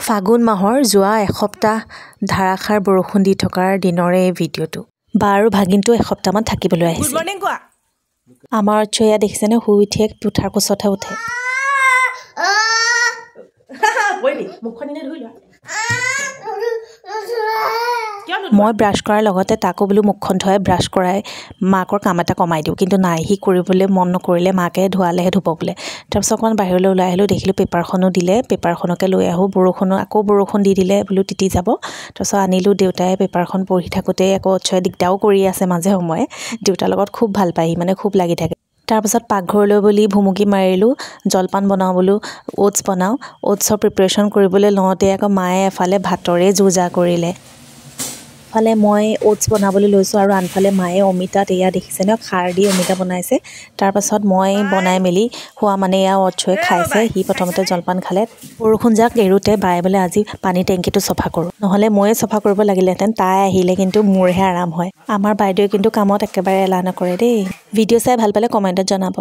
ফাগুন মাহৰ যোৱা এসপ্তাহ ধাৰাসাৰ বৰষুণ দি থকাৰ দিনৰে এই ভিডিঅ'টো। বা আৰু ভাগিনটো এসপ্তাহমান থাকিবলৈ আহিছে। গুড মৰ্নিং কোৱা। আমাৰ অচ্ছয়া দেখিছেনে শুই উঠিয়ে তুঠাৰ কোচতহে উঠে। মই ব্ৰাছ কৰাৰ লগতে তাকো বোলো মুখখন ধুৱাই ব্ৰাছ কৰাই মাকৰ কাম এটা কমাই দিওঁ, কিন্তু নাই, সি কৰিবলৈ মন নকৰিলে, মাকে ধোৱালেহে ধুব বোলে। তাৰপিছত অকণমান বাহিৰলৈ ওলাই আহিলোঁ, দেখিলোঁ পেপাৰখনো দিলে, পেপাৰখনকে লৈ আহোঁ, আকৌ বৰষুণ দি দিলে, বোলো তিতি যাব। তাৰপিছত আনিলোঁ, দেউতাই পেপাৰখন পঢ়ি থাকোঁতে আকৌ অচ্ছয়াই দিগদাৰো কৰি আছে মাজে সময়ে। দেউতাৰ লগত খুব ভাল পায়, মানে খুব লাগি থাকে। তাৰপাছত পাকঘৰলৈ বুলি ভুমুকি মাৰিলোঁ, জলপান বনাওঁ বোলো, অ'টছ বনাওঁ। অ'টছৰ প্ৰিপাৰেশ্যন কৰিবলৈ লওঁতে আকৌ মায়ে এফালে ভাতৰে যোজা কৰিলে। এফালে মই অ'টছ বনাবলৈ লৈছোঁ আৰু আনফালে মায়ে অমিতাত এয়া দেখিছেনে খাৰ দি অমিতা বনাইছে। তাৰপাছত মই বনাই মেলি খোৱা মানে এয়া অচ্ছয়াই খাইছে। সি প্ৰথমতে জলপান খালে। বৰষুণ যাক এৰোঁতে বায়ে বোলে আজি পানী টেংকিটো চফা কৰোঁ, নহ'লে ময়ে চফা কৰিব লাগিলেহেঁতেন। তাই আহিলে কিন্তু মোৰহে আৰাম হয়। আমাৰ বাইদেৱে কিন্তু কামত একেবাৰে এলাহ নকৰে দেই। ভিডিঅ' চাই ভাল পালে কমেণ্টত জনাব।